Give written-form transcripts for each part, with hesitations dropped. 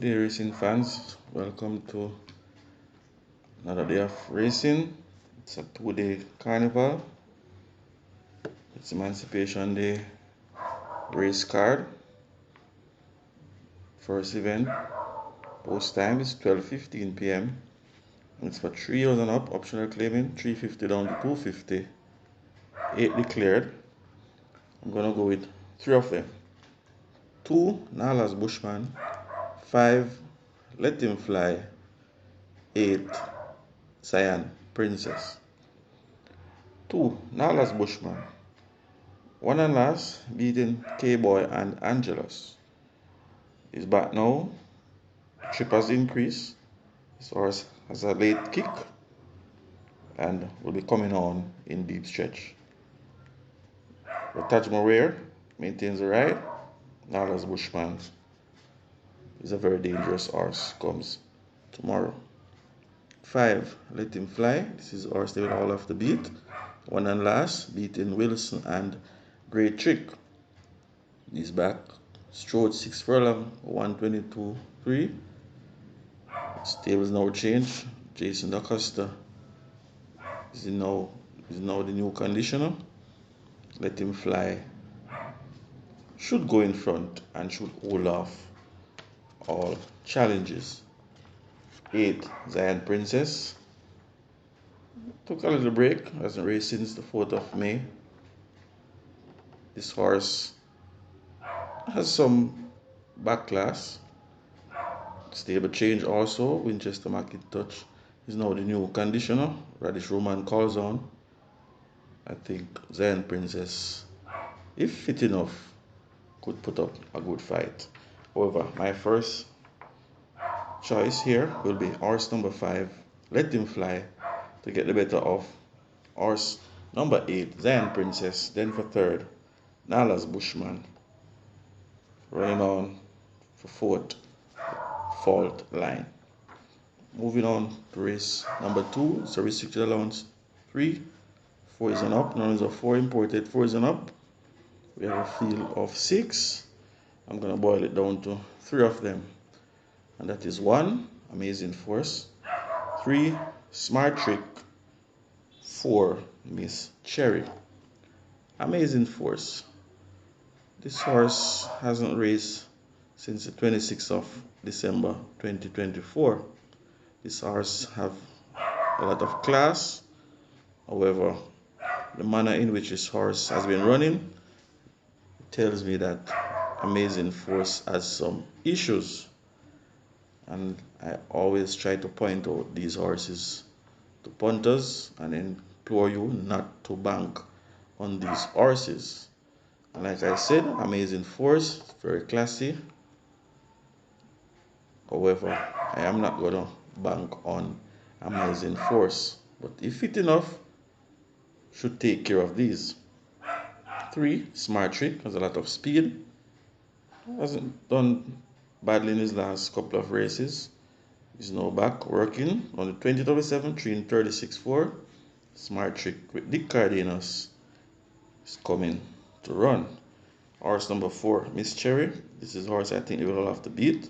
Good day, racing fans. Welcome to another day of racing. It's a 2-day carnival. It's Emancipation Day race card. First event, post time is 12:15 p.m. And it's for 3 years and up, optional claiming, 350 down to 250. 8 declared. I'm gonna go with 3 of them. 2 Nala's Bushman, 5 Let Him Fly, 8 Cyan Princess. 2 Nala's Bushman, 1 and last, beating K-Boy and Angelus. He's back now. Trip has increased. His horse has a late kick and will be coming on in deep stretch. The Taj Mahal maintains the ride. Nala's Bushman is a very dangerous horse. Comes tomorrow. 5 Let Him Fly. This is horse they will all have to beat. 1 and last, beating Wilson and Great Trick. He's back. Strode 6 Furlong, 122.3. Stables now changed. Jason DaCosta is now the new conditioner. Let Him Fly should go in front and should hold off all challenges. 8 Cyan Princess took a little break, hasn't raced since the 4th of May. This horse has some backlash. Stable change also. Winchester McIntosh is now the new conditioner. Radish Roman calls on. I think Cyan Princess, if fit enough, could put up a good fight. However, my first choice here will be horse number 5, Let Him Fly, to get the better of horse number 8, Cyan Princess. Then for third, Nala's Bushman, running on for 4th, Fault Line. Moving on to race number 2, it's a restricted allowance 3, 4 is and up. None is a 4 imported, 4 is and up. We have a field of 6. I'm going to boil it down to 3 of them. And that is 1, Amazing Force, 3, Smart Trick, 4, Miss Cherry. Amazing Force. This horse hasn't raced since the 26th of December 2024. This horse have a lot of class. However, the manner in which this horse has been running tells me that Amazing Force has some issues. And I always try to point out these horses to punters and implore you not to bank on these horses. And like I said, Amazing Force, very classy. However, I am not going to bank on Amazing Force. But if fit enough, should take care of these. 3, Smart Trick, has a lot of speed. Hasn't done badly in his last couple of races. He's now back working on the 2027, 3 and 36.4. Smart Trick with Dick Cardenas is coming to run. Horse number 4, Miss Cherry. This is horse I think they will all have to beat.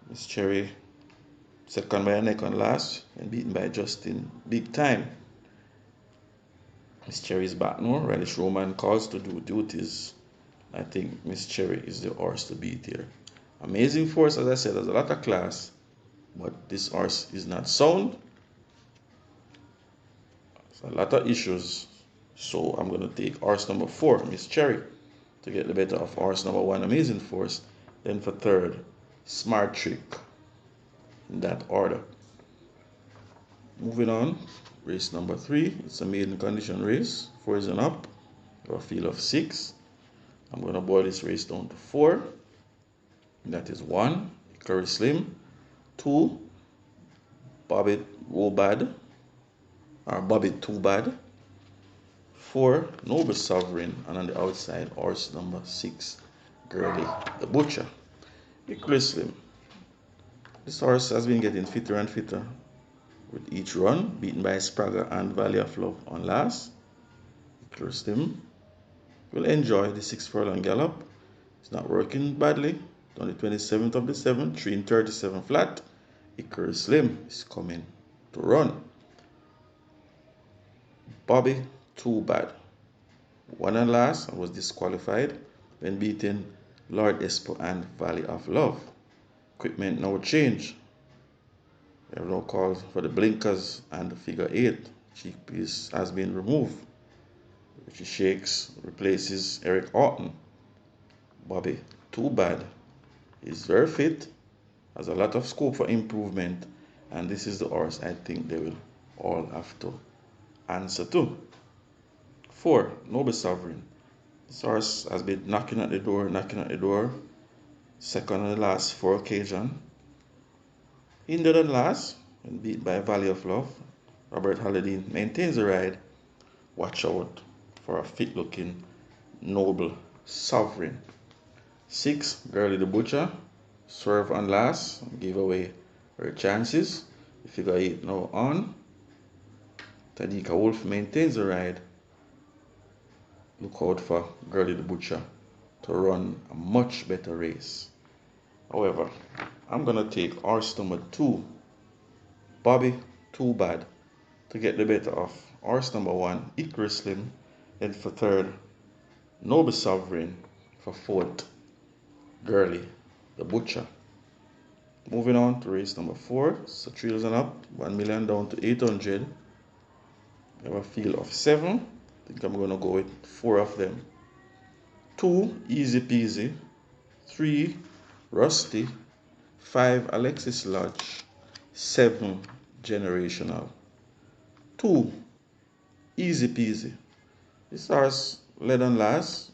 Miss Cherry, second by a neck on last and beaten by Justin Big Time. Miss Cherry is back now. Radish Roman calls to do duties. I think Miss Cherry is the horse to beat here. Amazing Force, as I said, has a lot of class, but this horse is not sound. There's a lot of issues. So I'm going to take horse number 4, Miss Cherry, to get the better of horse number 1, Amazing Force. Then for third, Smart Trick. In that order. Moving on, race number 3. It's a maiden condition race. 4 is and up. A field of 6. I'm going to boil this race down to 4. That is 1, Curry Slim. 2, Bobby Wobad, or Bobby Too Bad. 4, Noble Sovereign. And on the outside, horse number 6, Girly the Butcher. Curry Slim. This horse has been getting fitter and fitter with each run, beaten by Sprague and Valley of Love on last. Curry Slim will enjoy the 6 furlong gallop. It's not working badly. On the 27th of the 7th, 3 and 37 flat, Hickory Slim is coming to run. Bobby, too bad. Won and last and was disqualified when beating Lord Espo and Valley of Love. Equipment now change. We have no call for the blinkers and the figure 8. Cheek piece has been removed. Richie Shakes replaces Eric Orton. Bobby, too bad. He's very fit, has a lot of scope for improvement, and this is the horse I think they will all have to answer to. 4. Noble Sovereign. This horse has been knocking at the door, second on the last 4 occasions. Hindered and last, and beat by Valley of Love. Robert Halliday maintains the ride. Watch out for a fit-looking Noble Sovereign. 6. Girlie the Butcher. Swerve on last, give away her chances. The figure 8 now on. Tadika Wolf maintains the ride. Look out for Girlie the Butcher to run a much better race. However, I'm going to take horse number 2, Bobby, too bad, to get the better of horse number 1, Hickory Slim, then for 3rd, Noble Sovereign, for 4th, Girlie the Butcher. Moving on to race number 4, so 3,000 up, 1 million down to 800. We have a field of 7. I think I'm going to go with 4 of them. 2, Easy Peasy. 3, Rusty. 5, Alexis Lodge. 7, Generational. 2, Easy Peasy. This horse led on last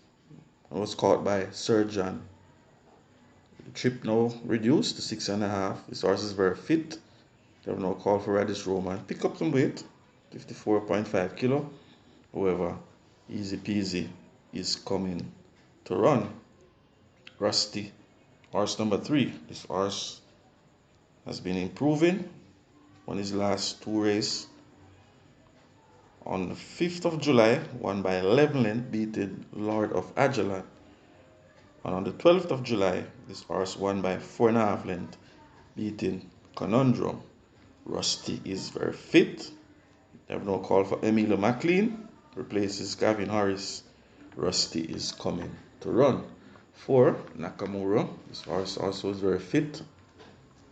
and was caught by Sir John. The trip now reduced to 6.5. This horse is very fit. They have no call for Radish Roman. Pick up some weight, 54.5 kilo. However, Easy Peasy is coming to run. Rusty, horse number 3. This horse has been improving on his last 2 races. On the 5th of July, won by 11 lengths, beating Lord of Ajalon. And on the 12th of July, this horse won by 4.5 lengths, beating Conundrum. Rusty is very fit. They have no call for Emilio McLean, replaces Gavin Harris. Rusty is coming to run. 4, Nakamura. This horse also is very fit,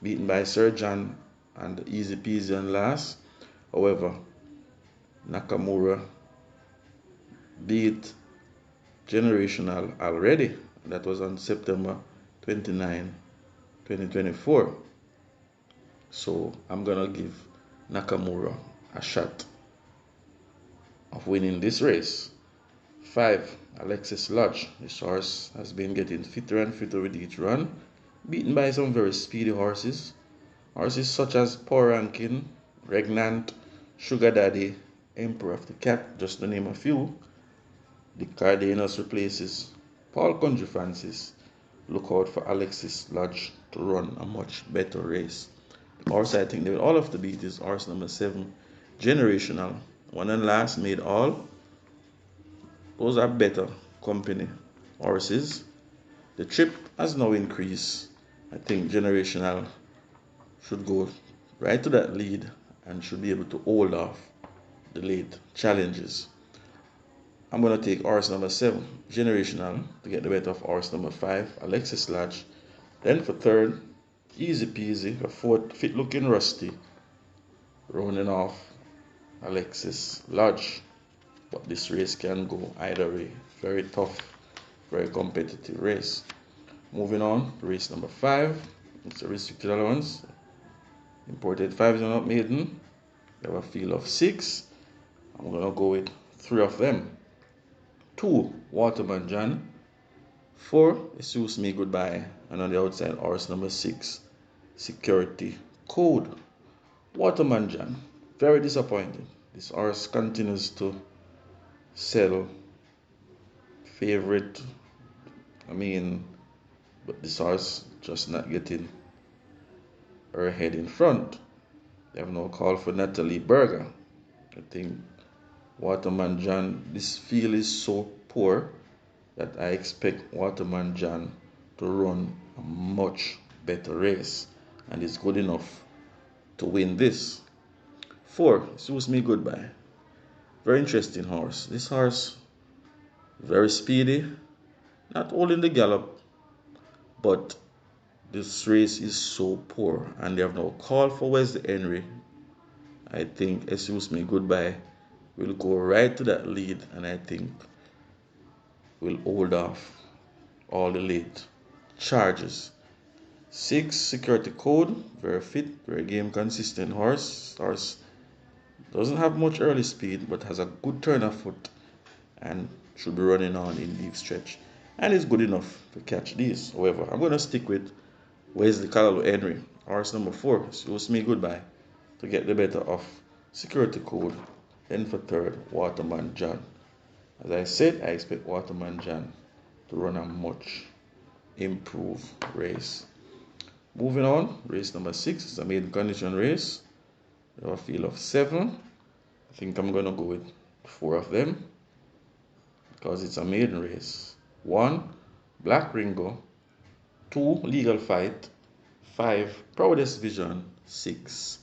beaten by Sir John and Easy Peasy on last. However, Nakamura beat Generational already. That was on September 29, 2024. So I'm going to give Nakamura a shot of winning this race. 5, Alexis Lodge. This horse has been getting fitter and fitter with each run, beaten by some very speedy horses. Horses such as Power Ranking, Regnant, Sugar Daddy, Emperor of the Cat, just to name a few. The Cardenas replaces Paul Country Francis. Look out for Alexis Lodge to run a much better race. The horse I think they will all have to beat is horse number 7, Generational. One and last made all. Those are better company horses. The trip has now increased. I think Generational should go right to that lead and should be able to hold off the late challenges. I'm going to take horse number 7, Generational, to get the better of horse number 5, Alexis Lodge. Then for 3rd, Easy Peasy. For 4th, Fit Looking Rusty. Rounding off Alexis Lodge. But this race can go either way. Very tough, very competitive race. Moving on, race number 5. It's a restricted allowance. Imported 5 up maiden. We have a field of 6. I'm going to go with 3 of them. 2, Waterman John. 4, Excuse Me Goodbye. And on the outside, horse number 6, Security Code. Waterman John, very disappointed. This horse continues to sell favorite. But this horse just not getting her head in front. They have no call for Natalie Berger. I think Waterman John, this field is so poor that I expect Waterman John to run a much better race, and is good enough to win this. 4, Suits Me Goodbye. Very interesting horse. This horse, very speedy, not only in the gallop, but this race is so poor, and they have now called for Wesley Henry. I think Suits Me Goodbye will go right to that lead, and I think will hold off all the late charges. 6, Security Code. Very fit, very game consistent horse. Horse doesn't have much early speed, but has a good turn of foot and should be running on in deep stretch, and is good enough to catch these. However, I'm going to stick with Wesley Henry, horse number 4, Suits Me Goodbye, to get the better of Security Code. Then for 3rd, Waterman John. As I said, I expect Waterman John to run a much improved race. Moving on, race number 6 is a maiden condition race. We have a field of 7. I think I'm going to go with 4 of them because it's a maiden race. 1, Black Ringo. 2, Legal Fight. 5, Proudest Vision. 6,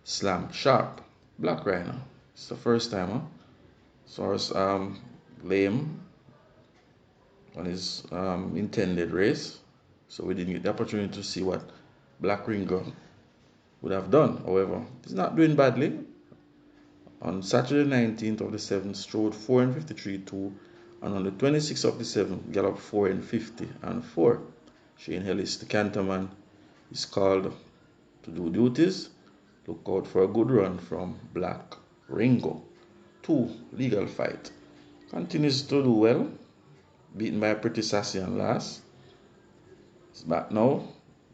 Slam Sharp. Black Rhino. It's the first timer. Source lame on his intended race, so we didn't get the opportunity to see what Black Ringo would have done. However, he's not doing badly. On Saturday 19th of the 7th, strode 4 and 53.2, and on the 26th of the 7th, galloped 4 and 50 and 4. Shane Ellis, the Canterman, is called to do duties. Look out for a good run from Black Ringo. 2, Legal Fight. Continues to do well, beaten by Pretty Sassy and last. It's back now.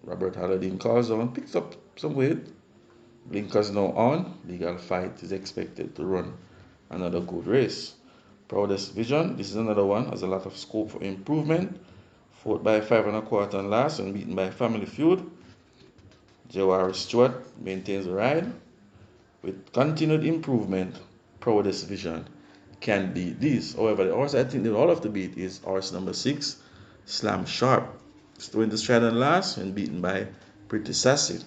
Robert Halladine calls on, picks up some weight. Blinkers now on. Legal Fight is expected to run another good race. Proudest Vision, this is another one, has a lot of scope for improvement. Fought by 5 1/4 and last and beaten by Family Feud. Jawari Stewart maintains the ride. With continued improvement, Proudest Vision can beat these. However, the horse I think they all have to beat is horse number 6, Slam Sharp. Still in the stride and last and beaten by Pretty Sassy.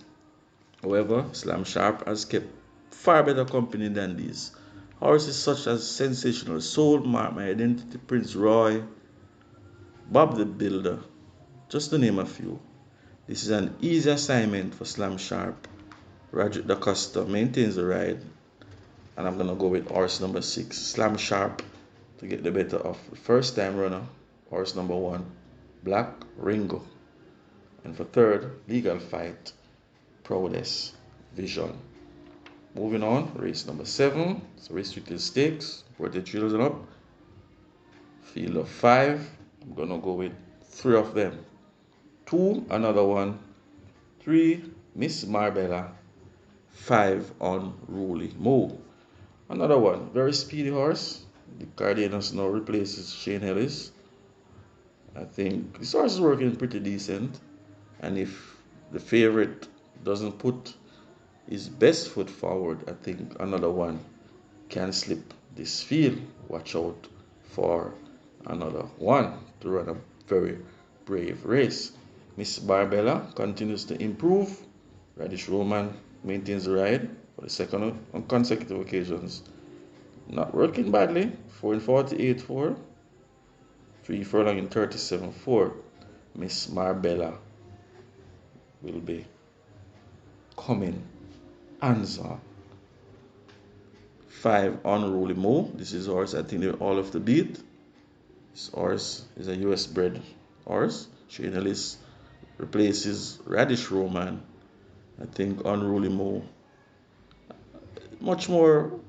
However, Slam Sharp has kept far better company than these. Horses such as Sensational Soul, Mark My Identity, Prince Roy, Bob the Builder, just to name a few. This is an easy assignment for Slam Sharp. Roger DaCosta maintains the ride, and I'm going to go with horse number 6, Slam Sharp, to get the better of the first time runner, horse number 1, Black Ringo. And for 3rd, Legal Fight, Proudest Vision. Moving on, race number 7, it's a restricted stakes, 43 and up. Field of 5, I'm going to go with 3 of them. 2, another one. 3, Miss Marbella. 5, Unruly Mo. Another one, very speedy horse. The Cardenas now replaces Shane Ellis. I think this horse is working pretty decent, and if the favorite doesn't put his best foot forward, I think another one can slip this field. Watch out for another one to run a very brave race. Miss Barbella continues to improve. Radish Roman maintains the ride for the second on consecutive occasions. Not working badly. 4 and 48.4. 3 Furlong in 37.4. Miss Marbella will be coming hands on. 5, Unruly Mo. This is horse I think they all have to beat. This horse is a US bred horse. Shane Ellis replaces Radish Roman. I think Unruly Mo much more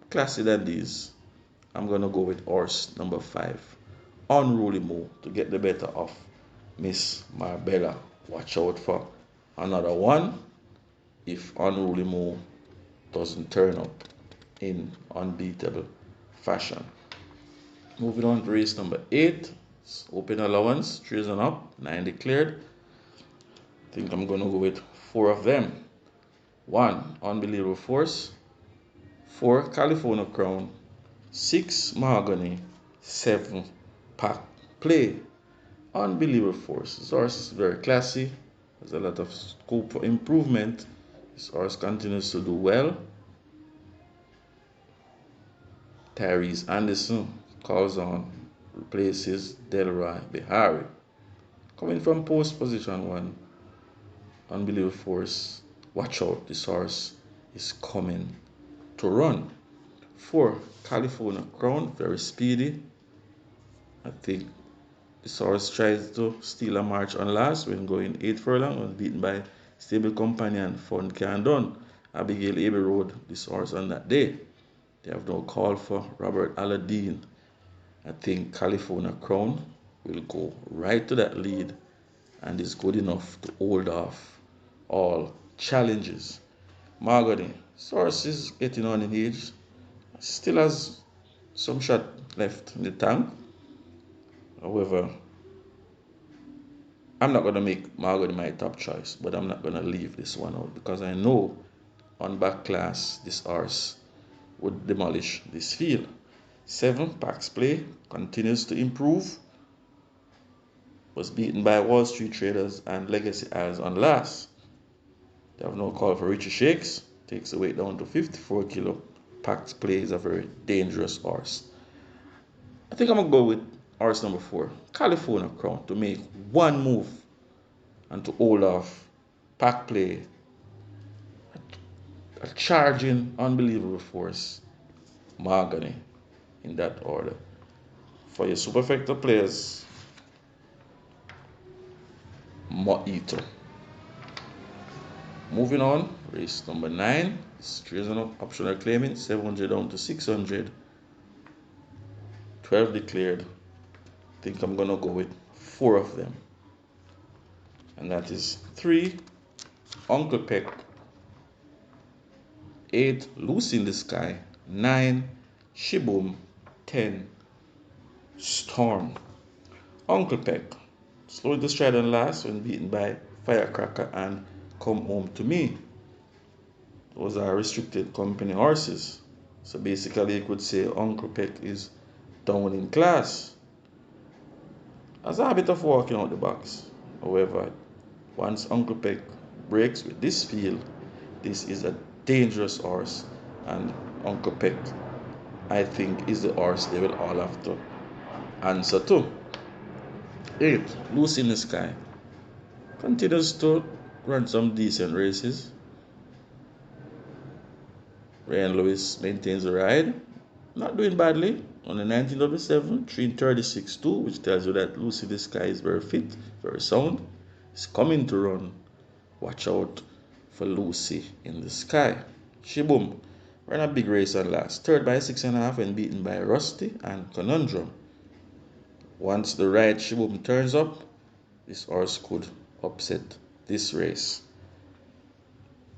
classy than these. I'm gonna go with horse number 5, Unruly Mo, to get the better of Miss Marbella. Watch out for another one if Unruly Mo doesn't turn up in unbeatable fashion. Moving on to race number 8. It's open allowance, 3 and up, 9 declared. I think I'm gonna go with 4 of them. 1, Unbelievable Force. 4, California Crown. 6, Mahogany. 7, Pack Play. unbelievable force. This horse is very classy. There's a lot of scope for improvement. This horse continues to do well. Tyrese Anderson calls on, replaces Delroy Behari. Coming from post position 1, unbelievable force. Watch out, this horse is coming to run. 4, California Crown, very speedy. I think this horse tries to steal a march on last when going 8 furlong, was beaten by stable companion Fun Can Done. Abigail Abbey rode this horse on that day. They have no call for Robert Aladdin. I think California Crown will go right to that lead and is good enough to hold off all challenges. Mahogany, this horse is getting on in age. Still has some shot left in the tank. However, I'm not going to make Mahogany my top choice, but I'm not going to leave this one out because I know on back class this horse would demolish this field. 7, Pax Play continues to improve. Was beaten by Wall Street Traders and Legacy Eyes on last. They have no call for Richie Shakes. Takes the weight down to 54 kilo. Pax Play is a very dangerous horse. I think I'm going to go with horse number 4, California Crown, to make one move and to hold off Pack Play. A charging, unbelievable force. Mahogany in that order. For your superfecta players, Mojito. Moving on, race number 9. Straight on optional claiming, 700 down to 600. 12 declared. I think I'm going to go with 4 of them. And that is 3, Uncle Peck. 8, Lucy in the Sky. 9, Shiboom. 10, Storm. Uncle Peck slowed the stride on last when beaten by Firecracker and Come Home to Me. Those are restricted company horses. So basically you could say Uncle Peck is down in class. Has a habit of walking out the box. However, once Uncle Peck breaks with this field, this is a dangerous horse, and Uncle Peck, I think, is the horse they will all have to answer to. 8, Lucy in the Sky. Continues to run some decent races. Ryan Lewis maintains the ride. Not doing badly. On the 19W7, 3:36.2, which tells you that Lucy in the Sky is very fit, very sound. It's coming to run. Watch out for Lucy in the Sky. Shiboom ran a big race on last. 3rd by 6.5 and beaten by Rusty and Conundrum. Once the right Shiboom turns up, this horse could upset this race.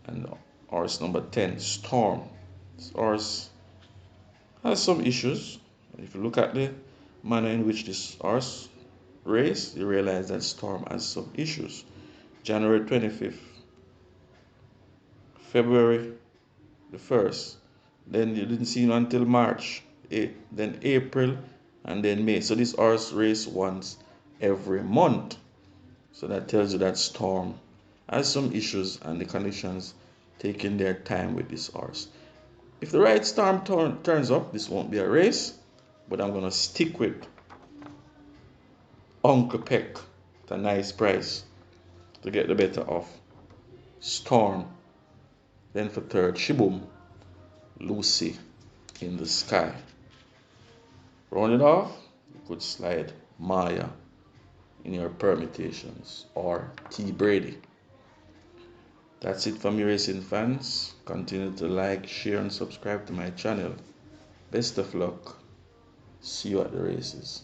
And horse number 10, Storm. This horse has some issues. If you look at the manner in which this horse raced, you realize that Storm has some issues. January 25th, February the 1st, then you didn't see him until March, then April, and then May. So this horse race once every month. So that tells you that Storm has some issues and the conditions taking their time with this horse. If the right Storm turns up, this won't be a race, but I'm going to stick with Uncle Peck at a nice price to get the better of Storm. Then for 3rd, Shiboom, Lucy in the Sky. Round it off, you could slide Maya in your permutations or T. Brady. That's it from me, racing fans. Continue to like, share, and subscribe to my channel. Best of luck. See you at the races.